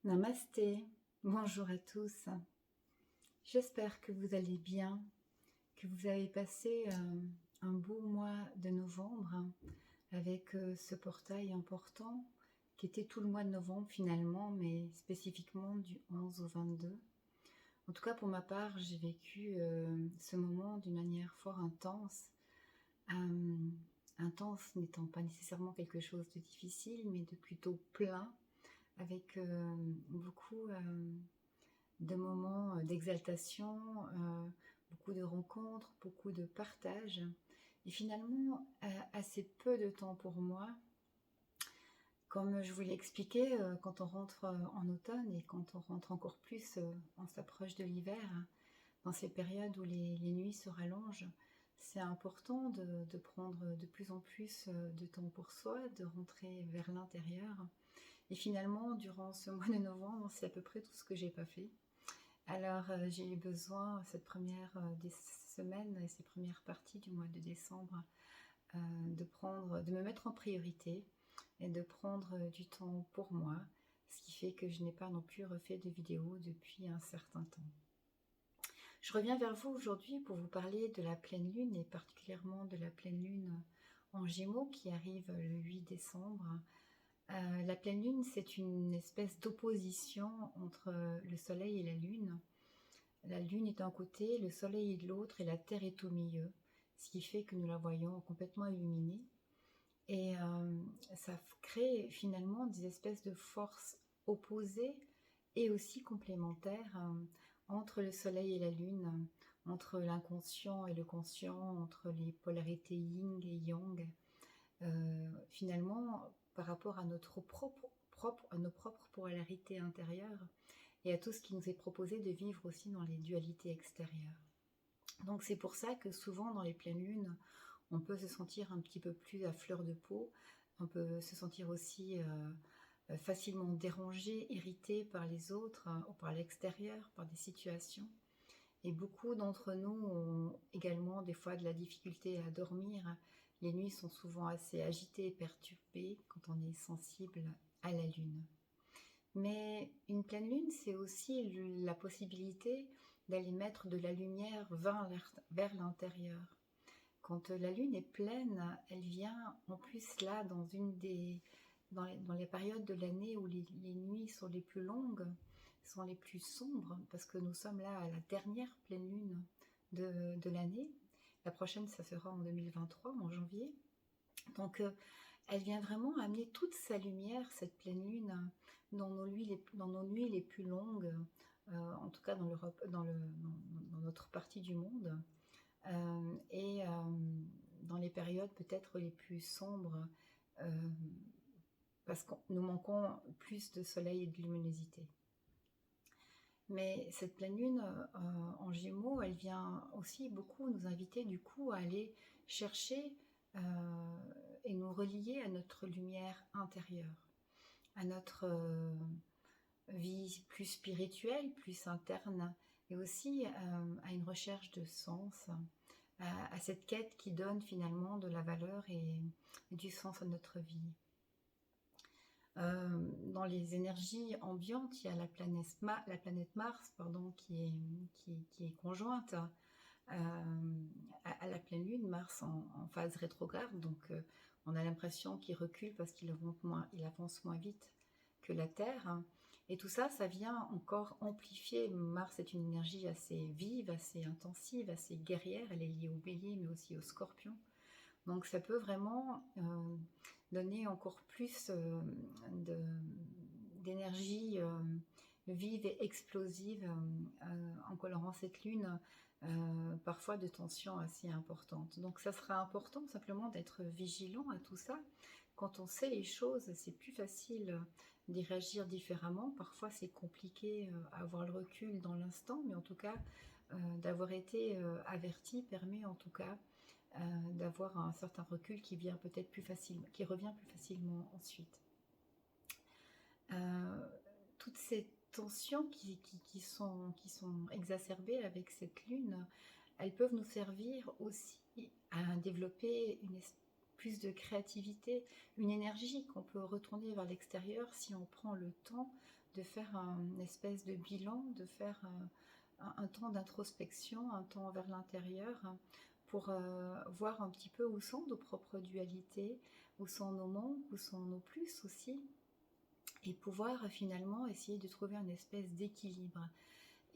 Namasté, bonjour à tous. J'espère que vous allez bien, que vous avez passé un beau mois de novembre avec ce portail important qui était tout le mois de novembre finalement, mais spécifiquement du 11 au 22. En tout cas pour ma part, j'ai vécu ce moment d'une manière fort intense. Euh, Intense n'étant pas nécessairement quelque chose de difficile, mais de plutôt plein, avec beaucoup de moments d'exaltation, beaucoup de rencontres, beaucoup de partage, et finalement assez peu de temps pour moi. Comme je vous l'ai expliqué, quand on rentre en automne et quand on rentre encore plus, on s'approche de l'hiver, dans ces périodes où les nuits se rallongent, c'est important de prendre de plus en plus de temps pour soi, de rentrer vers l'intérieur. Et finalement, durant ce mois de novembre, c'est à peu près tout ce que j'ai pas fait. Alors, j'ai eu besoin, cette première des semaines et ces premières parties du mois de décembre, de me mettre en priorité et de prendre du temps pour moi, ce qui fait que je n'ai pas non plus refait de vidéos depuis un certain temps. Je reviens vers vous aujourd'hui pour vous parler de la pleine lune et particulièrement de la pleine lune en Gémeaux qui arrive le 8 décembre. La pleine lune, c'est une espèce d'opposition entre le soleil et la lune. La lune est d'un côté, le soleil est de l'autre et la terre est au milieu, ce qui fait que nous la voyons complètement illuminée. Et ça crée finalement des espèces de forces opposées et aussi complémentaires entre le soleil et la lune, entre l'inconscient et le conscient, entre les polarités yin et yang. Finalement, par rapport à à nos propres polarités intérieures et à tout ce qui nous est proposé de vivre aussi dans les dualités extérieures. Donc c'est pour ça que souvent dans les pleines lunes, on peut se sentir un petit peu plus à fleur de peau, on peut se sentir aussi facilement dérangé, irrité par les autres ou par l'extérieur, par des situations. Et beaucoup d'entre nous ont également des fois de la difficulté à dormir. Les nuits sont souvent assez agitées et perturbées quand on est sensible à la lune. Mais une pleine lune, c'est aussi la possibilité d'aller mettre de la lumière vers l'intérieur. Quand la lune est pleine, elle vient en plus là dans les périodes de l'année où les nuits sont les plus longues, sont les plus sombres, parce que nous sommes là à la dernière pleine lune de l'année. La prochaine, ça sera en 2023, en janvier. Donc, elle vient vraiment amener toute sa lumière, cette pleine lune, dans nos nuits les plus longues, en tout cas dans notre partie du monde, et dans les périodes peut-être les plus sombres, euh, parce que nous manquons plus de soleil et de luminosité. Mais cette pleine lune en Gémeaux, elle vient aussi beaucoup nous inviter du coup à aller chercher et nous relier à notre lumière intérieure, à notre vie plus spirituelle, plus interne, et aussi à une recherche de sens, à cette quête qui donne finalement de la valeur et du sens à notre vie. Dans les énergies ambiantes, il y a la planète Mars pardon, qui est conjointe à la pleine lune, Mars en phase rétrograde, donc on a l'impression qu'il recule parce qu'il avance moins vite que la Terre. Et tout ça, ça vient encore amplifier. Mars est une énergie assez vive, assez intensive, assez guerrière. Elle est liée au Bélier, mais aussi au Scorpion. Donc ça peut vraiment donner encore plus d'énergie vive et explosive en colorant cette lune, parfois de tensions assez importantes. Donc ça sera important simplement d'être vigilant à tout ça. Quand on sait les choses, c'est plus facile d'y réagir différemment. Parfois c'est compliqué à avoir le recul dans l'instant, mais en tout cas d'avoir été averti permet en tout cas d'avoir un certain recul qui vient peut-être plus facilement, qui revient plus facilement ensuite. Toutes ces tensions qui sont exacerbées avec cette lune, elles peuvent nous servir aussi à développer plus de créativité, une énergie qu'on peut retourner vers l'extérieur si on prend le temps de faire une espèce de bilan, de faire un temps d'introspection, un temps vers l'intérieur, pour voir un petit peu où sont nos propres dualités, où sont nos manques, où sont nos plus aussi, et pouvoir finalement essayer de trouver une espèce d'équilibre.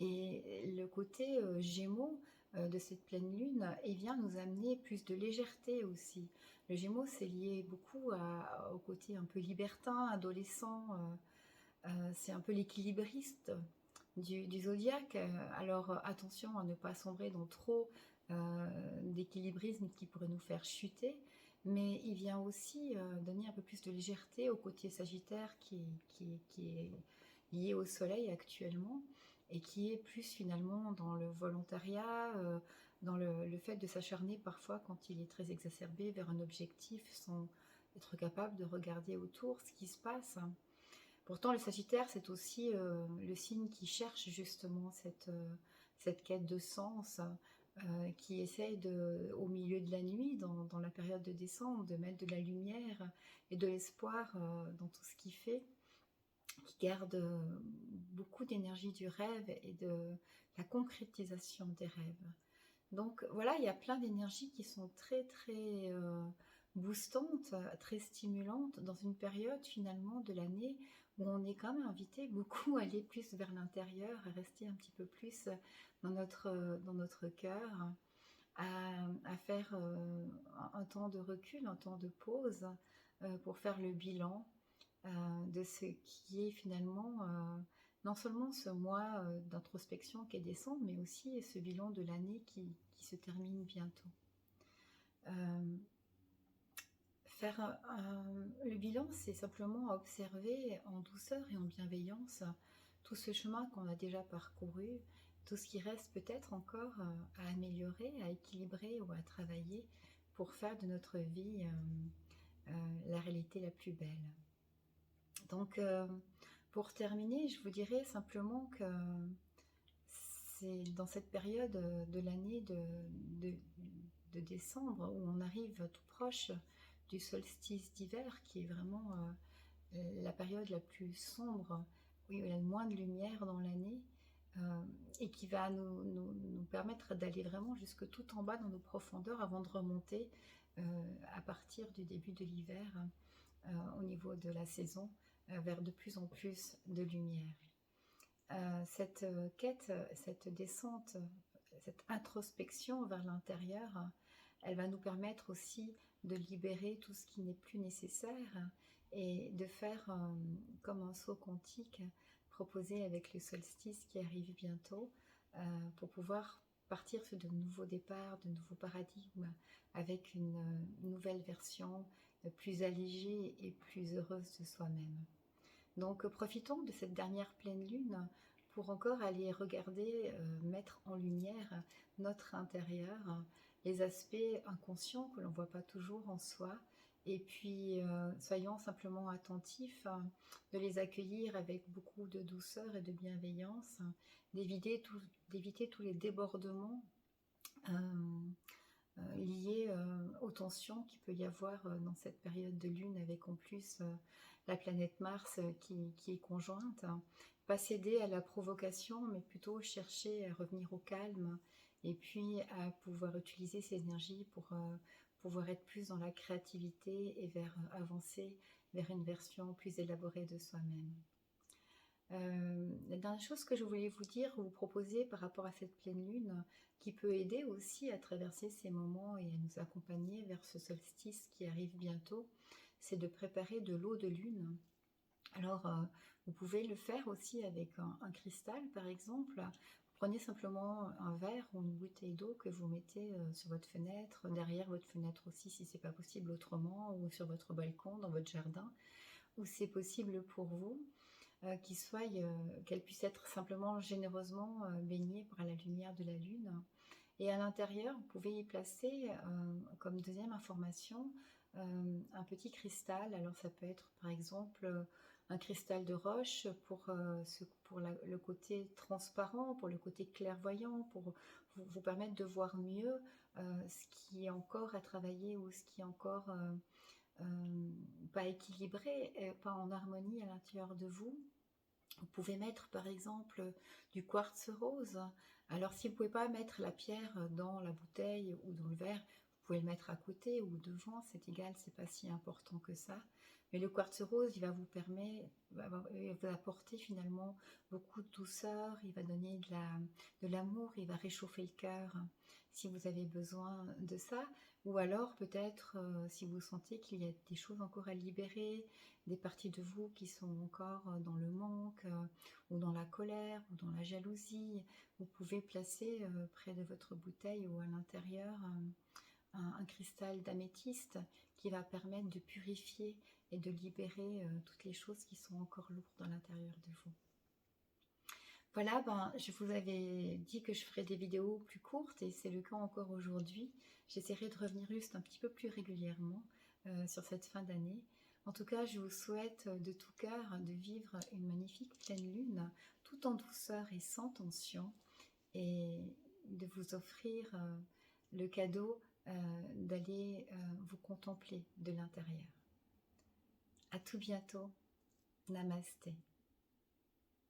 Et le côté Gémeaux de cette pleine lune, vient nous amener plus de légèreté aussi. Le Gémeaux, c'est lié beaucoup au côté un peu libertin, adolescent, c'est un peu l'équilibriste du zodiaque. Alors attention à ne pas sombrer dans trop d'équilibrisme qui pourrait nous faire chuter, mais il vient aussi donner un peu plus de légèreté au côté Sagittaire qui est lié au soleil actuellement et qui est plus finalement dans le volontariat, dans le fait de s'acharner parfois quand il est très exacerbé vers un objectif sans être capable de regarder autour ce qui se passe. Pourtant, le Sagittaire, c'est aussi le signe qui cherche justement cette quête de sens, qui essaye au milieu de la nuit, dans la période de décembre, de mettre de la lumière et de l'espoir dans tout ce qu'il fait, qui garde beaucoup d'énergie du rêve et de la concrétisation des rêves. Donc voilà, il y a plein d'énergies qui sont très très boostantes, très stimulantes dans une période finalement de l'année où on est quand même invité beaucoup à aller plus vers l'intérieur, à rester un petit peu plus dans notre cœur, à faire un temps de recul, un temps de pause pour faire le bilan de ce qui est finalement non seulement ce mois d'introspection qui est décembre, mais aussi ce bilan de l'année qui se termine bientôt. Faire le bilan, c'est simplement observer en douceur et en bienveillance tout ce chemin qu'on a déjà parcouru, tout ce qui reste peut-être encore à améliorer, à équilibrer ou à travailler pour faire de notre vie la réalité la plus belle. Donc, pour terminer, je vous dirais simplement que c'est dans cette période de l'année de décembre où on arrive tout proche du solstice d'hiver, qui est vraiment la période la plus sombre, où il y a le moins de lumière dans l'année, et qui va nous permettre d'aller vraiment jusque tout en bas dans nos profondeurs avant de remonter à partir du début de l'hiver au niveau de la saison vers de plus en plus de lumière. Cette quête, cette descente, cette introspection vers l'intérieur, elle va nous permettre aussi de libérer tout ce qui n'est plus nécessaire et de faire comme un saut quantique proposé avec le solstice qui arrive bientôt pour pouvoir partir sur de nouveaux départs, de nouveaux paradigmes avec une nouvelle version plus allégée et plus heureuse de soi-même. Donc profitons de cette dernière pleine lune pour encore aller regarder, mettre en lumière notre intérieur, les aspects inconscients que l'on ne voit pas toujours en soi, et puis soyons simplement attentifs de les accueillir avec beaucoup de douceur et de bienveillance, d'éviter tous les débordements liés aux tensions qu'il peut y avoir dans cette période de lune, avec en plus la planète Mars qui est conjointe. Pas céder à la provocation, mais plutôt chercher à revenir au calme et puis à pouvoir utiliser ces énergies pour pouvoir être plus dans la créativité et avancer vers une version plus élaborée de soi-même. La dernière chose que je voulais vous dire, vous proposer par rapport à cette pleine lune, qui peut aider aussi à traverser ces moments et à nous accompagner vers ce solstice qui arrive bientôt, c'est de préparer de l'eau de lune. Alors, vous pouvez le faire aussi avec un cristal, par exemple. Vous prenez simplement un verre ou une bouteille d'eau que vous mettez sur votre fenêtre, derrière votre fenêtre aussi, si c'est pas possible autrement, ou sur votre balcon, dans votre jardin, où c'est possible pour vous, qu'elle puisse être simplement généreusement baignée par la lumière de la lune. Et à l'intérieur, vous pouvez y placer, comme deuxième information, un petit cristal. Alors ça peut être par exemple un cristal de roche pour le côté transparent, pour le côté clairvoyant, pour vous permettre de voir mieux ce qui est encore à travailler ou ce qui est encore pas équilibré, et pas en harmonie à l'intérieur de vous. Vous pouvez mettre par exemple du quartz rose. Alors si vous ne pouvez pas mettre la pierre dans la bouteille ou dans le verre, vous pouvez le mettre à côté ou devant, c'est égal, c'est pas si important que ça. Mais le quartz rose, il va vous permettre, il va vous apporter finalement beaucoup de douceur, il va donner de l'amour, il va réchauffer le cœur si vous avez besoin de ça. Ou alors peut-être si vous sentez qu'il y a des choses encore à libérer, des parties de vous qui sont encore dans le manque ou dans la colère ou dans la jalousie, vous pouvez placer près de votre bouteille ou à l'intérieur un cristal d'améthyste qui va permettre de purifier et de libérer toutes les choses qui sont encore lourdes dans l'intérieur de vous. Voilà, je vous avais dit que je ferais des vidéos plus courtes et c'est le cas encore aujourd'hui. J'essaierai de revenir juste un petit peu plus régulièrement sur cette fin d'année. En tout cas, je vous souhaite de tout cœur de vivre une magnifique pleine lune, tout en douceur et sans tension, et de vous offrir le cadeau d'aller vous contempler de l'intérieur. À tout bientôt. Namasté.